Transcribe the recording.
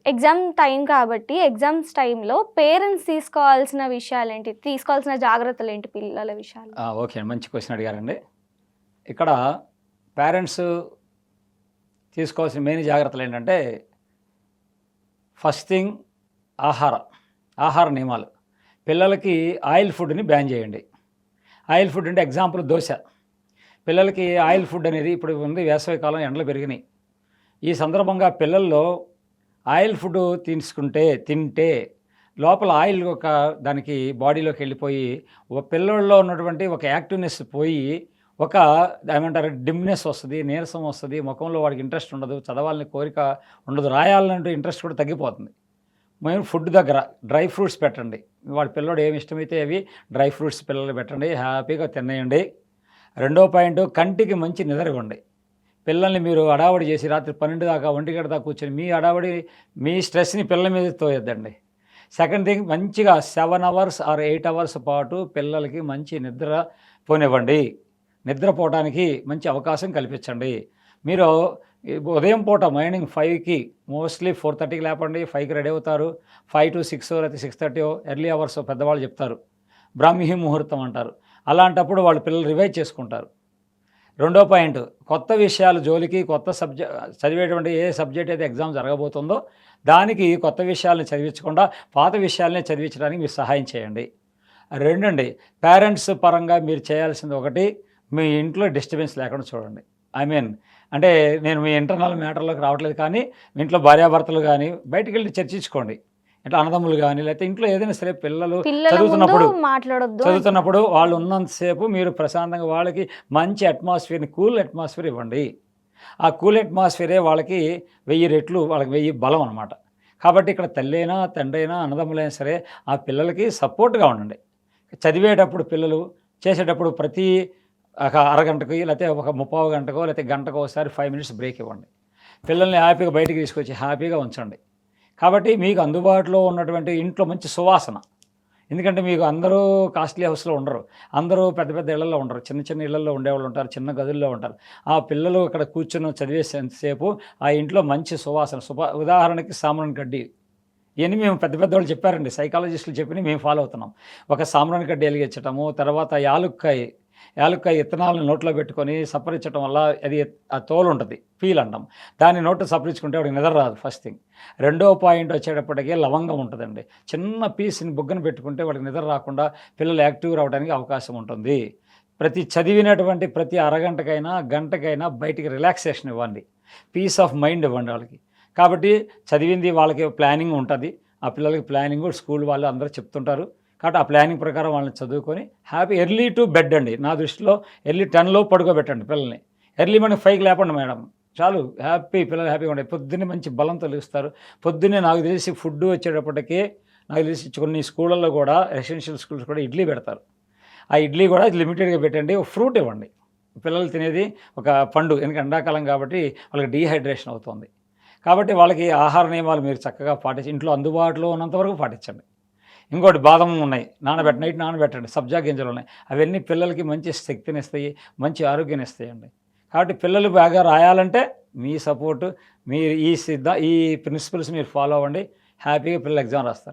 Exam time కాబట్టి exams టైంలో parents తీసుకోవాల్సిన విషయాలేంటి? తీసుకోవాల్సిన జాగ్రత్తలేంటి పిల్లల విషయాల్లో? ఓకే అండి. మంచి క్వెషన్ అడిగారండి. ఇక్కడ పేరెంట్స్ తీసుకోవాల్సిన మెయిన్ జాగ్రత్తలు ఏంటంటే, ఫస్ట్ థింగ్ ఆహార నియమాలు. పిల్లలకి ఆయిల్ ఫుడ్ని బ్యాన్ చేయండి. ఆయిల్ ఫుడ్ అంటే ఎగ్జాంపుల్ దోశ. పిల్లలకి ఆయిల్ ఫుడ్ అనేది ఇప్పుడు ఉంది, వేసవికాలం ఎండలు పెరిగినాయి. ఈ సందర్భంగా పిల్లల్లో ఆయిల్ ఫుడ్ తింటే లోపల ఆయిల్ దానికి బాడీలోకి వెళ్ళిపోయి పిల్లల్లో ఉన్నటువంటి ఒక యాక్టివ్నెస్ పోయి ఒక ఏమంటారు డిమ్నెస్ వస్తుంది, నీరసం వస్తుంది, ముఖంలో వాడికి ఇంట్రెస్ట్ ఉండదు, చదవాలని కోరిక ఉండదు, రాయాలంటూ ఇంట్రెస్ట్ కూడా తగ్గిపోతుంది. మేము ఫుడ్ దగ్గర డ్రై ఫ్రూట్స్ పెట్టండి. వాడి పిల్లడు ఏమి ఇష్టమైతే అవి డ్రై ఫ్రూట్స్ పిల్లలు పెట్టండి, హ్యాపీగా తినేయండి. రెండో పాయింట్, కంటికి మంచి నిద్ర ఇవ్వండి. పిల్లల్ని మీరు హడావడి చేసి రాత్రి 12 దాకా 1 గంట దాకా కూర్చొని మీ హడావడి మీ స్ట్రెస్ని పిల్లల మీద తోయొద్దండి. సెకండ్ థింగ్, మంచిగా 7 అవర్స్ ఆర్ 8 అవర్స్ పాటు పిల్లలకి మంచి నిద్ర పోనివ్వండి. నిద్రపోవడానికి మంచి అవకాశం కల్పించండి. మీరు ఉదయం పూట మార్నింగ్ 5కి మోస్ట్లీ 4:30కి లేపండి, 5కి రెడీ అవుతారు. 5 to 6 లేకపోతే 6:30 ఎర్లీ అవర్స్ పెద్దవాళ్ళు చెప్తారు, బ్రాహ్మీ ముహూర్తం అంటారు. అలాంటప్పుడు వాళ్ళు పిల్లలు రివైజ్ చేసుకుంటారు. రెండో పాయింట్, కొత్త విషయాలు జోలికి కొత్త చదివేటువంటి ఏ సబ్జెక్ట్ అయితే ఎగ్జామ్ జరగబోతుందో దానికి కొత్త విషయాలను చదివించకుండా పాత విషయాలనే చదివించడానికి మీరు సహాయం చేయండి. రెండండి, పేరెంట్స్ పరంగా మీరు చేయాల్సింది ఒకటి, మీ ఇంట్లో డిస్టర్బెన్స్ లేకుండా చూడండి. అంటే నేను మీ ఇంటర్నల్ మ్యాటర్లోకి రావట్లేదు, కానీ మీ ఇంట్లో భార్యాభర్తలు కానీ బయటికి వెళ్ళి చర్చించుకోండి. ఇట్లా అన్నదమ్ములు కానీ లేకపోతే ఇంట్లో ఏదైనా సరే పిల్లలు చదువుతున్నప్పుడు వాళ్ళు ఉన్నంతసేపు మీరు ప్రశాంతంగా వాళ్ళకి మంచి అట్మాస్ఫియర్ని, కూల్ అట్మాస్ఫియర్ ఇవ్వండి. ఆ కూల్ అట్మాస్ఫియరే వాళ్ళకి 1000 రెట్లు వాళ్ళకి 1000 బలం అనమాట. కాబట్టి ఇక్కడ తల్లి అయినా తండ్రి అయినా అన్నదమ్ములైనా సరే ఆ పిల్లలకి సపోర్ట్గా ఉండండి. చదివేటప్పుడు పిల్లలు చేసేటప్పుడు ప్రతి ఒక అరగంటకి లేకపోతే ఒక 30 గంటకో లేకపోతే గంటకో ఒకసారి 5 minutes బ్రేక్ ఇవ్వండి. పిల్లల్ని హ్యాపీగా బయటికి తీసుకొచ్చి హ్యాపీగా ఉంచండి. కాబట్టి మీకు అందుబాటులో ఉన్నటువంటి ఇంట్లో మంచి సువాసన, ఎందుకంటే మీకు అందరూ కాస్ట్లీ హౌస్లో ఉండరు, అందరూ పెద్ద పెద్ద ఇళ్లలో ఉండరు, చిన్న చిన్న ఇళ్లలో ఉండేవాళ్ళు ఉంటారు, చిన్న గదుల్లో ఉంటారు. ఆ పిల్లలు అక్కడ కూర్చొని చదివేసేంతసేపు ఆ ఇంట్లో మంచి సువాసన, ఉదాహరణకి సాంబ్రాణి గడ్డి, ఇవన్నీ మేము పెద్ద పెద్దవాళ్ళు చెప్పారండి, సైకాలజిస్టులు చెప్పిన మేము ఫాలో అవుతున్నాం. ఒక సాంబ్రాణి గడ్డి వెలిగించటము, తర్వాత యాలుక్కాయ విత్తనాలను నోట్లో పెట్టుకొని సప్పరించడం వల్ల అది ఆ తోలు ఉంటుంది, పీల్ అంటాం, దాన్ని నోట్లో సప్పరించుకుంటే వాడికి నిద్ర రాదు ఫస్ట్ థింగ్. రెండో పాయింట్ వచ్చేటప్పటికి లవంగం ఉంటుందండి, చిన్న పీస్ని బుగ్గన పెట్టుకుంటే వాడికి నిద్ర రాకుండా పిల్లలు యాక్టివ్ రావడానికి అవకాశం ఉంటుంది. చదివినటువంటి ప్రతి అరగంటకైనా గంటకైనా బయటికి రిలాక్సేషన్ ఇవ్వండి, పీస్ ఆఫ్ మైండ్ ఇవ్వండి వాళ్ళకి. కాబట్టి చదివింది వాళ్ళకి ప్లానింగ్ ఉంటుంది, ఆ పిల్లలకి ప్లానింగ్ స్కూల్ వాళ్ళు అందరూ చెప్తుంటారు. కాబట్టి ఆ ప్లానింగ్ ప్రకారం వాళ్ళని చదువుకొని హ్యాపీ ఎర్లీ టు బెడ్ అండి. నా దృష్టిలో ఎర్లీ 10 పడుకోబెట్టండి పిల్లల్ని. ఎర్లీ మార్నింగ్ 5కి లేపండి మేడం, చాలు, పిల్లలు హ్యాపీగా ఉంటాయి. పొద్దున్నే మంచి బలంతో లేస్తారు. పొద్దున్నే నాకు తెలిసి ఫుడ్ వచ్చేటప్పటికే నాకు తెలిసి కొన్ని స్కూళ్ళల్లో కూడా రెసిడెన్షియల్ స్కూల్స్ కూడా ఇడ్లీ పెడతారు. ఆ ఇడ్లీ కూడా లిమిటెడ్గా పెట్టండి. ఒక ఫ్రూట్ ఇవ్వండి. పిల్లలు తినేది ఒక పండు, ఎందుకంటే ఎండాకాలం కాబట్టి వాళ్ళకి డీహైడ్రేషన్ అవుతుంది. కాబట్టి వాళ్ళకి ఆహార నియమాలు మీరు చక్కగా పాటించి ఇంట్లో అందుబాటులో ఉన్నంతవరకు పాటించండి. ఇంకోటి బాదం ఉన్నాయి, నైట్ నానబెట్టండి, సబ్జా గింజలు ఉన్నాయి, అవన్నీ పిల్లలకి మంచి శక్తిని ఇస్తాయి, మంచి ఆరోగ్యాన్ని ఇస్తాయండి. కాబట్టి పిల్లలు బాగా రాయాలంటే మీ సపోర్టు, మీరు ఈ ప్రిన్సిపల్స్ మీరు ఫాలో అవ్వండి, హ్యాపీగా పిల్లలు ఎగ్జామ్ రాస్తారు.